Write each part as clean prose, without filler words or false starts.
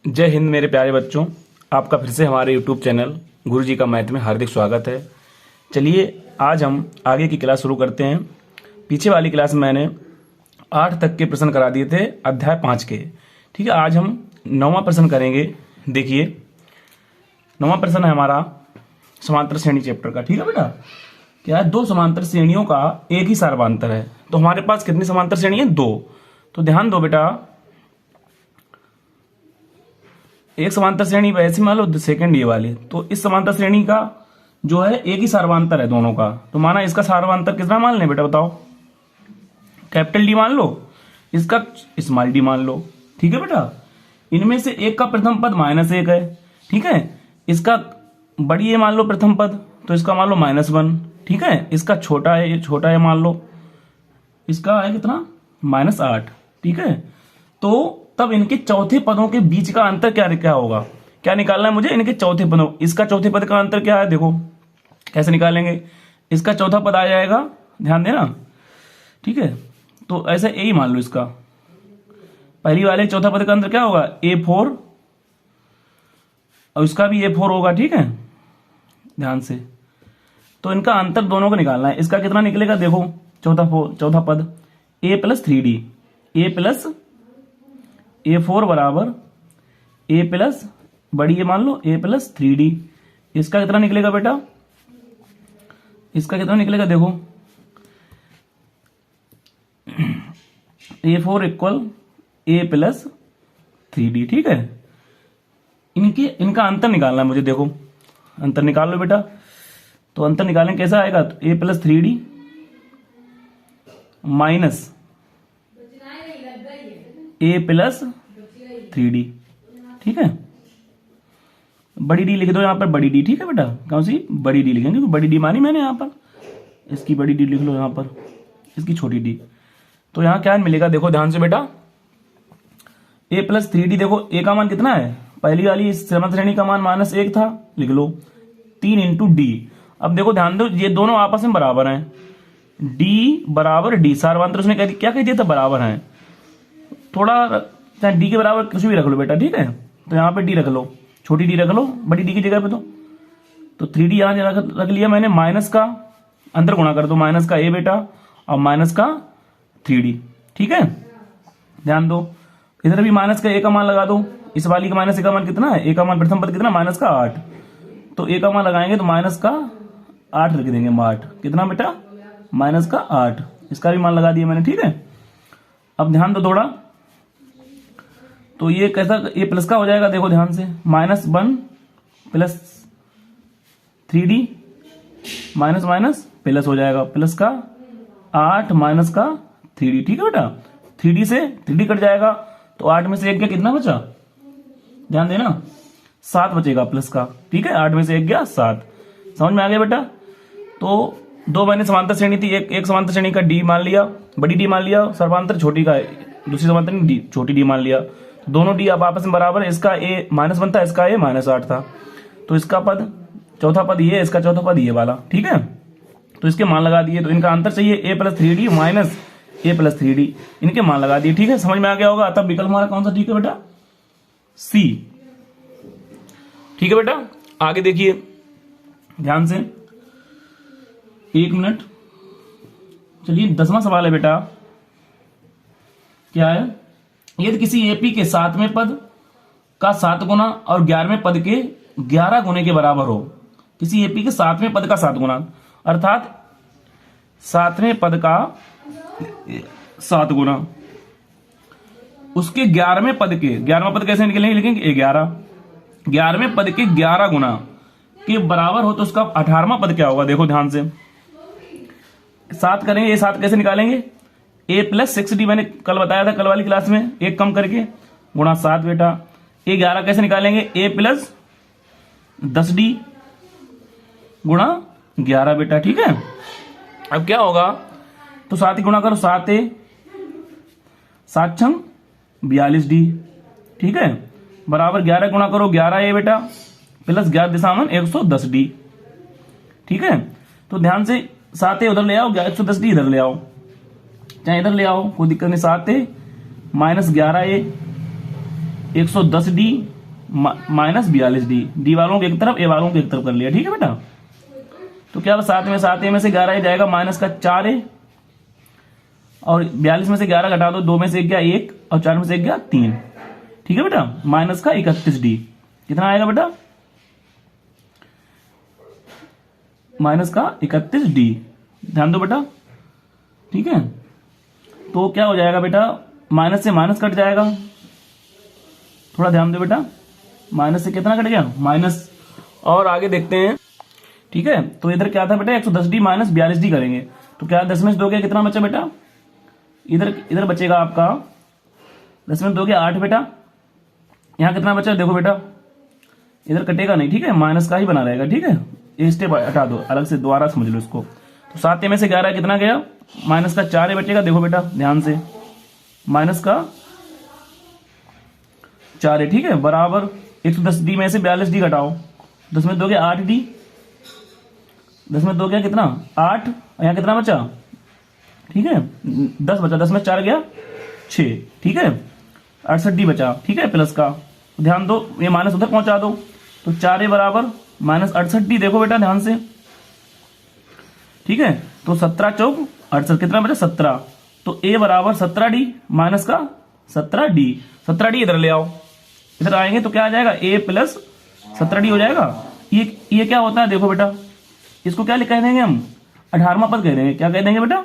जय हिंद मेरे प्यारे बच्चों। आपका फिर से हमारे YouTube चैनल गुरुजी का मैथ में हार्दिक स्वागत है। चलिए आज हम आगे की क्लास शुरू करते हैं। पीछे वाली क्लास में मैंने 8 तक के प्रश्न करा दिए थे अध्याय 5 के। ठीक है, आज हम 9वां प्रश्न करेंगे। देखिए 9वां प्रश्न है हमारा समांतर श्रेणी चैप्टर का। ठीक है बेटा, क्या है, दो समांतर श्रेणियों का एक ही सार्वधांतर है। तो हमारे पास कितनी समांतर श्रेणी है? 2। तो ध्यान दो बेटा, एक समांतर श्रेणी ऐसी मान लो सेकंड ये वाली, तो इस समांतर श्रेणी का जो है एक ही सार्वधांतर है दोनों का। तो माना इसका सार्वधांतर कितना मान लें बेटा, बताओ? कैपिटल डी मान लो, इसका स्मॉल डी मान लो। ठीक है बेटा, इनमें से एक का प्रथम पद -1 है। ठीक है, इसका बड़ी ए मान लो प्रथम पद, तो इसका मान लो -1। ठीक है, इसका छोटा है, ये छोटा है मान लो, इसका है कितना, -8। ठीक है, तो तब इनके चौथे पदों के बीच का अंतर क्या होगा, क्या निकालना है मुझे? इनके चौथे पदों, इसका चौथे पद का अंतर क्या है, देखो कैसे निकालेंगे। इसका चौथा पद आ जाएगा, ध्यान देना। ठीक है, तो ऐसे यही मान लो, इसका पहली वाले चौथा पद का अंतर क्या होगा, A4, और इसका भी A4 होगा। ठीक है, ध्यान से, तो इनका अंतर दोनों को निकालना है। इसका कितना निकलेगा, देखो चौथा पद A + 3D, A4 बराबर A प्लस बड़ी ए मान लो A + 3D। इसका कितना निकलेगा बेटा, इसका कितना निकलेगा, देखो A4 = A + 3D। ठीक है, इनका अंतर निकालना है मुझे। देखो अंतर निकाल लो बेटा, तो अंतर निकालें कैसा आएगा, तो A + 3D minus A + 3D। ठीक है, बड़ी डी लिख दो यहाँ पर, बड़ी डी। ठीक है बेटा, कौन सी बड़ी डी लिखेंगे, बड़ी डी मानी मैंने यहाँ पर, इसकी बड़ी डी लिख लो यहाँ पर, इसकी छोटी डी। तो यहाँ क्या मिलेगा, देखो ध्यान से बेटा, A + 3D। देखो A का मान कितना है, पहली वाली समांतर श्रेणी का मान -1 था, लिख लो 3 × D। अब देखो ध्यान दो, ये दोनों आपस में बराबर हैं, D बराबर D, सार्वधांतर उसने क्या कह दिया था, बराबर हैं। थोड़ा चाहे D के बराबर कुछ भी रख लो बेटा। ठीक है, तो यहाँ पे D रख लो, छोटी D रख लो बड़ी D की जगह पे। तो 3D यहाँ रख लिया मैंने, माइनस का अंदर गुणा कर दो, माइनस का A बेटा और माइनस का 3D। ठीक है, ध्यान दो, इधर भी माइनस का A का मान लगा दो। इस वाली का -A का मान कितना है, A का मान प्रथम पद कितना, -8। तो A का मान लगाएंगे तो -8 लिख देंगे, 8 कितना बेटा, -8। इसका भी मान लगा दिया मैंने। ठीक है, अब ध्यान दो थोड़ा, तो ये कैसा, ये प्लस का हो जाएगा, देखो ध्यान से, -1 + 3D माइनस प्लस हो जाएगा, प्लस का 8 माइनस का 3D। ठीक है बेटा, 3D से 3D कट जाएगा, तो 8 में से 1 गया, कितना बचा, ध्यान देना, 7 बचेगा प्लस का। ठीक है, 8 में से 1 गया 7। समझ में आ गया बेटा? तो दो मैंने समांतर श्रेणी थी, एक समांतर श्रेणी का D मान लिया, बड़ी D मान लिया, सर्वांतर छोटी का दूसरी समांतर D छोटी D मान लिया। दोनों D अब आपस में बराबर है, इसका A -1 था, इसका A -8 था। तो इसका पद चौथा पद ये, इसका चौथा पद ये वाला। ठीक है, तो इसके मान लगा दिए। तो इनका अंतर चाहिए A + 3D minus A + 3D, इनके मान लगा दिए। ठीक है, समझ में आ गया होगा। तब विकल्प हमारा कौन सा ठीक है बेटा, C। ठीक है बेटा, आगे देखिए ध्यान से, 1 मिनट। चलिए 10वां सवाल है बेटा, क्या है, यदि किसी AP के 7वें पद का 7 गुना और 11वें पद के 11 गुने के बराबर हो, किसी AP के 7वें पद का 7 गुना, अर्थात 7वें पद का 7 गुना उसके 11वें पद के, 11वां पद कैसे निकलेंगे, लिखेंगे 11वें पद के 11 गुना के बराबर हो, तो उसका 18वां पद क्या होगा। देखो ध्यान से, 7 करेंगे, ये 7 कैसे निकालेंगे, A + 6D मैंने कल बताया था, कल वाली क्लास में, एक कम करके गुणा 7 बेटा। ये 11 कैसे निकालेंगे, A + 10D गुणा 11 बेटा। ठीक है, अब क्या होगा, तो 7 ही गुणा करो, 7 A 7 छंग 42D। ठीक है, बराबर 11 गुणा करो 11A बेटा प्लस 11 दिशामन 110D। ठीक है, तो ध्यान से 7A उधर ले आओ, 110D इधर ले आओ, चाहे इधर ले आओ, कोई दिक्कत नहीं। 7A - 11A 110D minus 42D, D वालों को एक तरफ, ए वालों को एक तरफ कर लिया। ठीक है बेटा, तो क्या 7 में से 11 ही जाएगा, माइनस का 4A, और 42 में से 11 घटा दो, 2 में से गया 1 और 4 में से गया 3। ठीक है बेटा, माइनस का 31D कितना आएगा बेटा, माइनस का 31D। ध्यान दो बेटा, ठीक है, तो क्या हो जाएगा बेटा, माइनस से माइनस कट जाएगा, थोड़ा ध्यान दो बेटा, माइनस से कितना कट गया, माइनस। और आगे देखते हैं। ठीक है, तो इधर क्या था बेटा, 110D माइनस 42D करेंगे, तो क्या 10 में से 2 गया, कितना बचा बेटा, इधर बचेगा आपका 10 में 2 गया 8 बेटा। यहां कितना बचा देखो बेटा, इधर कटेगा नहीं। ठीक है, माइनस का ही बना रहेगा। ठीक है, ये स्टेप हटा दो, अलग से दोबारा समझ लो इसको। तो 7 में से 11 कितना गया, माइनस का 4 बचेगा। देखो बेटा ध्यान से, माइनस का 4 है। ठीक है, बराबर 110D में से 42D घटाओ, 10 में 2 गया 8D, 10 में 2 गया कितना 8, यहाँ कितना बचा, ठीक है 10 बचा, 10 में 4 गया 6। ठीक है, 68D बचा। ठीक है, प्लस का ध्यान दो, ये माइनस उधर पहुंचा दो, तो 4A बराबर माइनस 68D। देखो बेटा ध्यान से, ठीक है, तो 17 चौक 68, कितना बचा 17, तो A बराबर 17D माइनस का 17D। 17D इधर ले आओ, इधर आएंगे तो क्या आ जाएगा, A प्लस 17D हो जाएगा। ये क्या होता है देखो बेटा, इसको क्या कह देंगे हम, 18वां पद कह देंगे। क्या कह देंगे बेटा,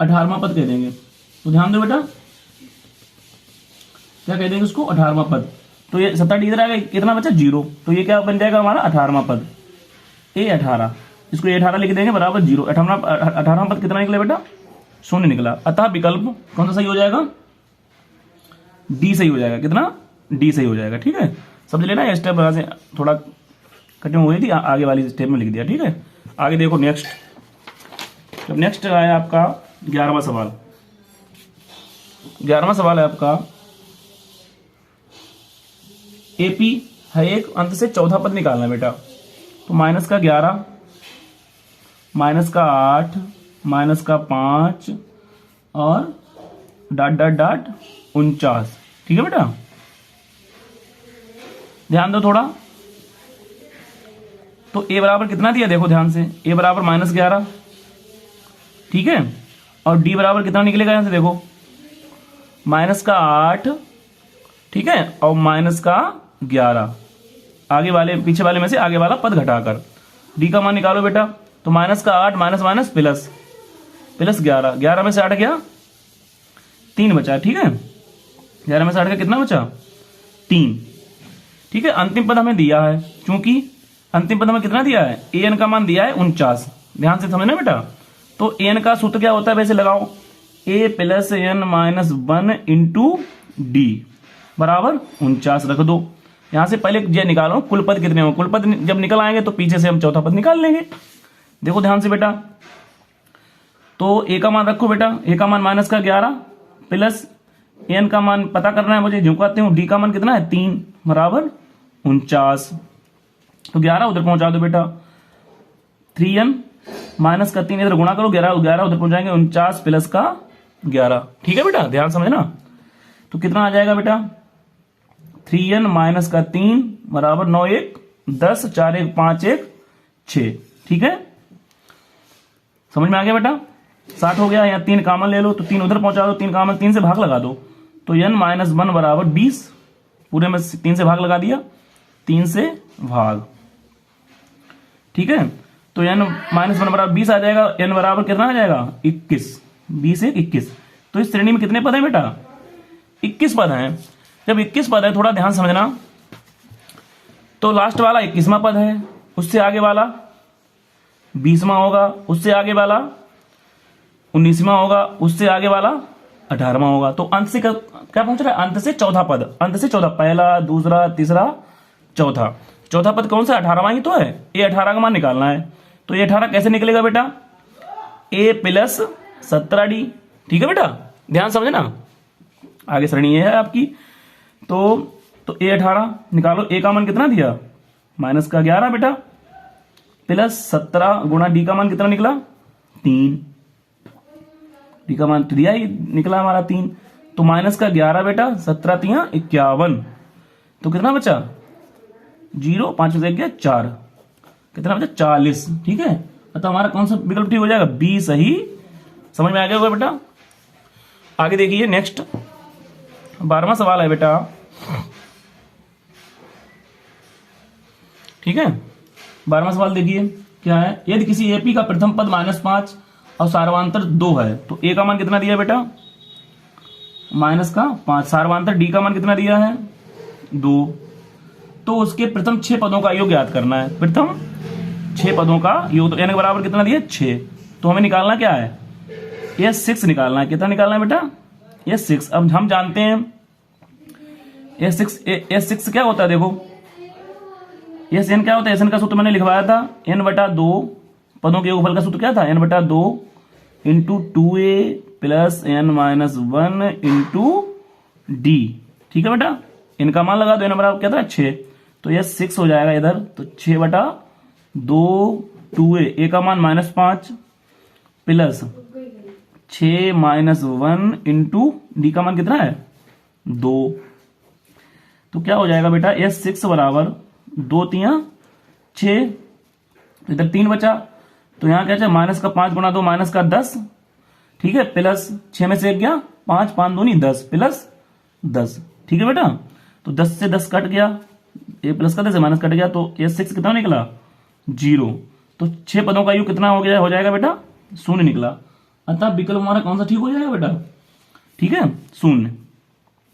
18वां पद कह देंगे। तो ध्यान दो बेटा, क्या कह देंगे उसको, 18वां पद। तो ये 17D इधर आएगा, कितना बचा 0, तो ये क्या बन जाएगा हमारा 18वां पद, A18, इसको A18 लिख देंगे बराबर 0। 18वां पद कितना निकला बेटा, 0 निकला। अतः विकल्प कौन सा सही हो जाएगा, D सही हो जाएगा। कितना, D सही हो जाएगा। ठीक है, समझ लेना, ये स्टेप से थोड़ा कटिंग हुई थी, आगे वाली स्टेप में लिख दिया। ठीक है, आगे देखो नेक्स्ट। तो नेक्स्ट है आपका 11वां सवाल। 11वां सवाल है आपका, AP है एक, अंत से चौथा पद निकालना है बेटा। तो माइनस का 11, माइनस का 8, माइनस का 5 और डॉट डॉट डॉट 49। ठीक है बेटा, ध्यान दो थोड़ा। तो A बराबर कितना दिया देखो ध्यान से, A बराबर माइनस 11। ठीक है, और D बराबर कितना निकलेगा यहां से देखो, माइनस का 8। ठीक है, और माइनस का 11, आगे वाले पीछे वाले में से आगे वाला पद घटाकर D का मान निकालो बेटा। तो माइनस का 8 माइनस माइनस प्लस, प्लस 11, 11 में से 8 गया 3 बचा। ठीक है, 11 में से 8 का कितना बचा 3। ठीक है, अंतिम पद हमें दिया है, क्योंकि अंतिम पद हमें कितना दिया है, an का मान दिया है 49। ध्यान से समझना बेटा, तो an का सूत्र क्या होता है वैसे लगाओ, a plus n minus 1 into D बराबर 49 रख दो। यहां से पहले ये निकालो कुल पद कितने हो, कुल पद जब निकल आएंगे तो पीछे से हम चौथा पद निकाल लेंगे। देखो ध्यान से बेटा, तो a का मान रखो बेटा, a का मान माइनस का 11 प्लस n का मान पता करना है मुझे, झुकाते हूं, d का मान कितना है 3 बराबर 49। तो 11 उधर पहुंचा दो बेटा, 3n माइनस का 3 इधर गुणा करो, 11 उधर पहुंचाएंगे 49 प्लस का 11। ठीक है बेटा, ध्यान समझना। तो कितना आ जाएगा बेटा, 3n माइनस का 3 बराबर 9 1 10 4 1 5 1 6। ठीक है, समझ में आ गया बेटा, 60 हो गया। यहाँ 3 कामन ले लो, तो 3 उधर पहुंचा दो, 3 कामन 3 से भाग लगा दो, तो n माइनस 1 बराबर 20, पूरे में 3 से भाग लगा दिया, 3 से भाग। ठीक है, तो n माइनस 1 बराबर 20 आ जाएगा, n बराबर कितना आ जाएगा 21, 20 1 21। तो इस श्रेणी में कितने पद हैं बेटा, 21 पद हैं। जब 21 पद है, थोड़ा ध्यान समझना, तो लास्ट वाला 21वां पद है, उससे आगे वाला 20वां होगा, उससे आगे वाला 19वां होगा, उससे आगे वाला 18वां होगा। तो अंत से क्या पहुंच रहा है, अंत से चौथा पद, अंत से चौथा, पहला दूसरा तीसरा चौथा। चौथा पद कौन सा, 18वां ही तो है, ये 18 का मान निकालना है। तो ये 18 कैसे निकलेगा बेटा, a प्लस 17d। ठीक है बेटा, ध्यान समझना, आगे श्रेणी है आपकी। तो a 18 निकालो, a का मान कितना दिया माइनस का 11 बेटा, प्लस 17 गुणा d का मान कितना निकला 3, d का मान तो दिया ही निकला हमारा 3, तो माइनस का 11 बेटा, 17 तिया 51, तो कितना बचा 0, 5 से 1 4, कितना बचा 40। ठीक है, अतः हमारा कौन सा विकल्प ठीक हो जाएगा, बी सही। समझ में आ गया होगा बेटा। आगे देखिए नेक्स्ट 12वां सवाल है बेटा। ठीक है, 12वां सवाल देखिए क्या है। यदि किसी एपी का प्रथम पद -5 और सार्वंतर 2 है तो ए का मान कितना दिया बेटा, -5, सार्वंतर डी का मान कितना दिया है 2, तो उसके प्रथम 6 पदों का योग ज्ञात करना है। प्रथम 6 पदों का योग, तो एन के बराबर कितना दिया 6, तो हमें निकालना क्या है, ये 6 निकालना है। कितना निकालना है बेटा, ये 6। अब हम जानते हैं ये 6 क्या होता है, देखो ये एन क्या होता है, एन का सूत्र मैंने लिखवाया था, n/2 पदों के योगफल का सूत्र क्या था, n/2 into 2a plus n-1 into D. ठीक है बेटा, इनका मान लगा दो, n बराबर क्या था 6, तो ये 6 हो जाएगा इधर, तो 6/2 2a, a का मान -5 प्लस 6 -1 इंटू डी का मान कितना है 2, तो क्या हो जाएगा बेटा, ये 6 बराबर 2 तिया 6, इधर 3 बचा, तो यहां क्या माइनस का 5 गुणा 2 माइनस का 10। ठीक है, प्लस 6 में से 1 गया 5, 5 दूनी 10 प्लस 10। ठीक है बेटा, तो 10 से 10 कट गया, ये प्लस का 10 माइनस कट गया, तो ये 6 कितना निकला 0, तो 6 पदों का योग कितना हो गया, हो जाएगा बेटा 0 निकला। अतः विकल्प हमारा कौन सा ठीक हो जाएगा बेटा, ठीक है 0।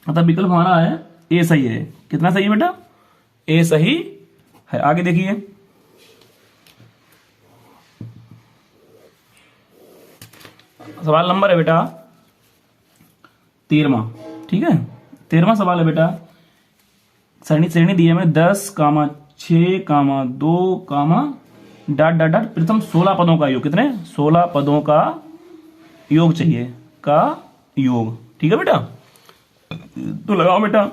अतः विकल्प हमारा है ए सही है। कितना सही है बेटा, ए सही है। आगे देखिए सवाल नंबर है बेटा 13वां। ठीक है, 13वां सवाल है बेटा, श्रेणी दी है हमें 10, 6, 2, डॉट प्रथम 16 पदों का योग, कितने 16 पदों का योग चाहिए, का योग। ठीक है बेटा, तो लगाओ बेटा,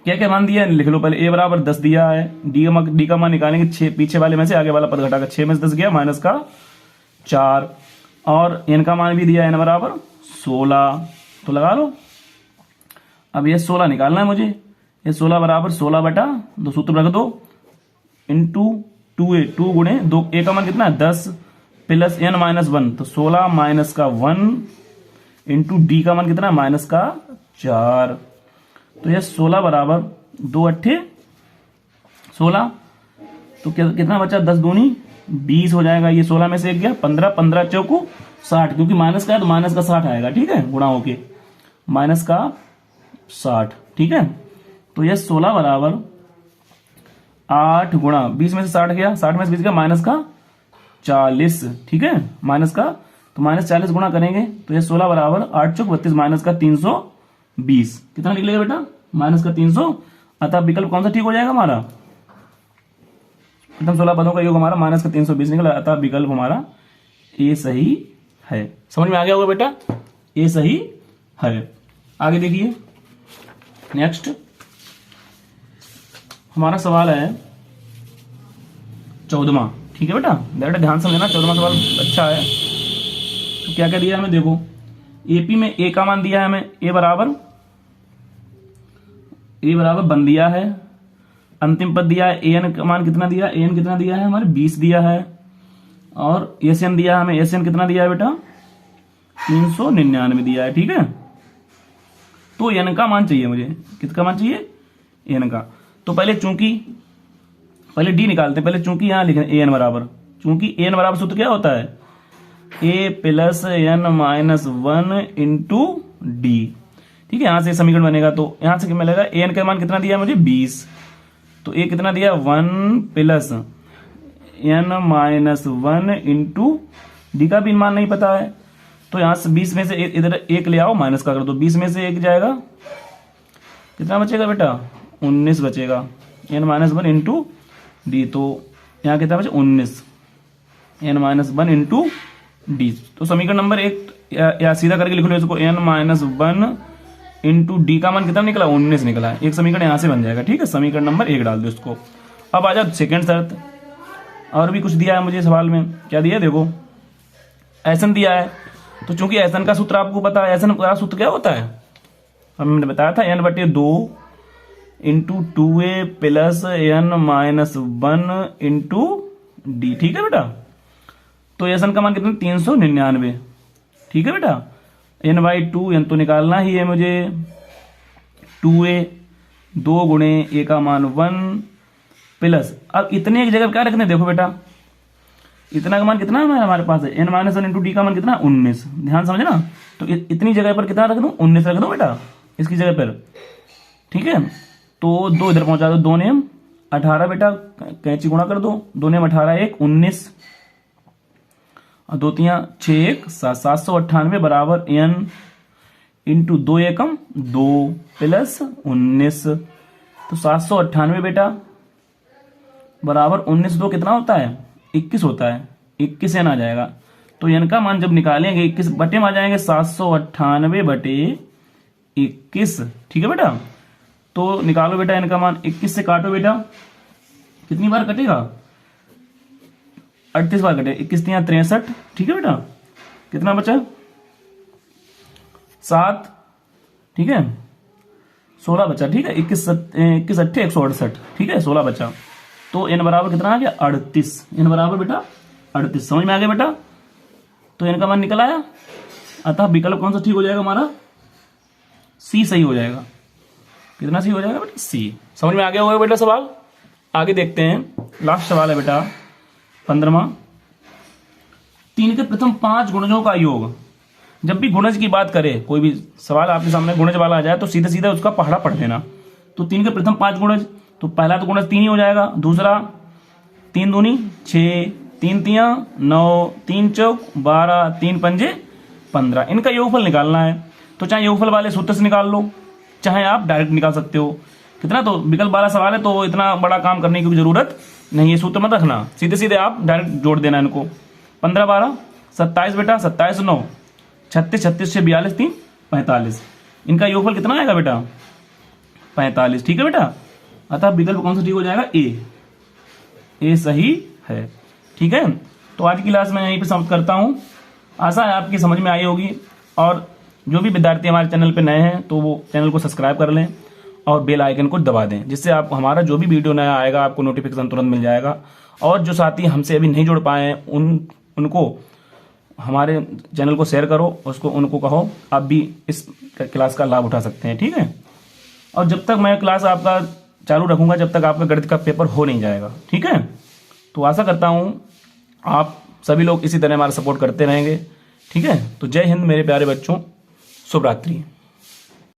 क्या क्या मान दिया है लिख लो पहले। ए बराबर 10 दिया है, डी का मान निकालेंगे 6, पीछे वाले में से आगे वाला पद घटाकर 6 में से 10 गया माइनस का 4, और एन का मान भी दिया है एन बराबर 16, तो लगा लो। अब ये 16 निकालना है मुझे, ये 16 बराबर 16/2 सूत्र रख दो, इंटू 2a, 2 गुणे 2, ए का मान कितना है 10 प्लस n-1, तो 16 माइनस का 1 इंटू डी का मान कितना है माइनस का 4, तो ये 16 बराबर 2 अट्ठे 16, तो कितना बचा 10 दूनी 20 हो जाएगा। ये 16 में से 1 गया 15, 15 चौको 60, क्योंकि माइनस का है तो माइनस का 60 आएगा। ठीक है, गुणा होके माइनस का 60। ठीक है, तो ये 16 बराबर 8 गुणा 20 में से 60 गया, 60 में से 20 गया माइनस का 40। ठीक है, माइनस का, तो -40 गुणा करेंगे, तो ये 16 बराबर 8 चौक 32 माइनस का 320, कितना निकलेगा बेटा माइनस का 300। अतः विकल्प कौन सा ठीक हो जाएगा हमारा, प्रथम 16 पदों का योग हमारा माइनस का 320 निकला। अतः विकल्प हमारा ए सही है। समझ में आ गया होगा बेटा, ए सही है। आगे देखिए नेक्स्ट हमारा सवाल है 14वां। ठीक है बेटा, ध्यान से समझना, 14वां सवाल अच्छा है। तो क्या क्या दिया हमें देखो, एपी में ए का मान दिया है हमें, ए बराबर 1 दिया है, अंतिम पद दिया है एन का मान कितना दिया, एन कितना दिया है हमारे 20 दिया है, और एसएन दिया है हमें, एसएन कितना दिया है बेटा 399 दिया है। ठीक है, तो एन का मान चाहिए मुझे, किसका मान चाहिए एन का। तो पहले डी निकालते हैं, पहले चूंकि यहां लिखे ए एन बराबर, चूंकि एन बराबर सूत्र क्या होता है ए प्लस n-1 इंटू डी। ठीक है, यहां से समीकरण बनेगा, तो यहां से क्या मिलेगा, एन का मान कितना दिया मुझे 20, तो ए कितना दिया 1 प्लस n-1 इंटू डी का भी मान नहीं पता है, तो यहां से 20 में से इधर 1 ले आओ माइनस का कर दो, 20 में से 1 जाएगा, कितना बचेगा बेटा 19 बचेगा, n-1 इंटू डी, तो यहां कितना बचे 19, n-1 इंटू डी। तो समीकरण नंबर 1 या सीधा करके लिख लो इसको, n-1 इंटू डी का मान कितना निकला 19 निकला है। एक समीकरण यहां से बन जाएगा। ठीक है, समीकरण नंबर 1 डाल दो इसको। अब आ जाओ सेकेंड शर्त, और भी कुछ दिया है मुझे सवाल में, क्या दिया है देखो, एसन दिया है, तो चूंकि एसन का सूत्र आपको पता है, एसन का सूत्र क्या होता है हमने बताया था n/2 into 2a plus n-1 into D. ठीक है बेटा, तो एन का मान कितना 399। ठीक है बेटा, n/2 n तो निकालना ही है मुझे, 2a 2 गुणे a का मान 1 प्लस, अब इतने की जगह क्या रखने, देखो बेटा इतना का मान कितना है हमारे पास है, n-1 इंटू डी का मान कितना 19। ध्यान समझना, तो इतनी जगह पर कितना रख दूं, 19 रख दूं बेटा इसकी जगह पर। ठीक है, तो 2 इधर पहुंचा दो, 2 ने 18 बेटा, कैंची गुणा कर दो, 2 ने 18 1 19 और 2 तियां 6 1 798 बराबर n इंटू 2 एकम 2 प्लस 19, तो 798 बेटा बराबर 19 2 कितना होता है 21 होता है, 21 n आ जाएगा। तो n का मान जब निकालेंगे 21 बटे में आ जाएंगे 798 बटे 21। ठीक है बेटा, तो निकालो बेटा n का मान, 21 से काटो बेटा, कितनी बार कटेगा 38 बार कटे, 21 तियां 63। ठीक है बेटा, कितना बचा 7, ठीक है 16 बचा। ठीक है, 21 8 168। ठीक है, 16 बचा, तो n बराबर कितना आ गया 38। n बराबर बेटा 38, समझ में आ गया बेटा, तो n का मान निकल आया। अतः विकल्प कौन सा ठीक हो जाएगा हमारा, सी सही हो जाएगा। कितना सही हो जाएगा बेटा, सी। समझ में आ गया होगा बेटा सवाल। आगे देखते हैं, लास्ट सवाल है बेटा 15वां, 3 के प्रथम 5 गुणजों का योग। जब भी गुणज की बात करे, कोई भी सवाल आपके सामने गुणज वाला आ जाए तो सीधे सीधे उसका पहाड़ा पढ़ देना। तो 3 के प्रथम 5 गुणज, तो पहला तो गुणज 3 ही हो जाएगा, दूसरा 3 दूनी 6, 3 तियां 9, 3 चौक 12, 3 पंजे 15, इनका योगफल निकालना है। तो चाहे योगफल वाले सूत्र से निकाल लो, चाहे आप डायरेक्ट निकाल सकते हो। कितना, तो विकल्प वाला सवाल है तो इतना बड़ा काम करने की जरूरत नहीं है, सूत्र मत रखना, सीधे सीधे आप डायरेक्ट जोड़ देना इनको। 15 12 27 बेटा, 27 9 36, 36 से 42 3 45, इनका योगफल कितना आएगा बेटा 45। ठीक है बेटा, अतः विकल्प कौन सा ठीक हो जाएगा, ए सही है। ठीक है, तो आज की क्लास में यहीं पे समाप्त करता हूं। आशा है आपकी समझ में आई होगी, और जो भी विद्यार्थी हमारे चैनल पे नए हैं तो वो चैनल को सब्सक्राइब कर लें और बेल आइकन को दबा दें, जिससे आप हमारा जो भी वीडियो नया आएगा आपको नोटिफिकेशन तुरंत मिल जाएगा। और जो साथी हमसे अभी नहीं जुड़ पाए हैं उनको हमारे चैनल को शेयर करो, उसको उनको कहो आप भी इस क्लास का लाभ उठा सकते हैं। ठीक है, और जब तक मैं क्लास आपका चालू रखूंगा जब तक आपका गणित का पेपर हो नहीं जाएगा। ठीक है, तो आशा करता हूं आप सभी लोग इसी तरह हमारा सपोर्ट करते रहेंगे। ठीक है, तो जय हिंद मेरे प्यारे बच्चों, शुभ रात्रि।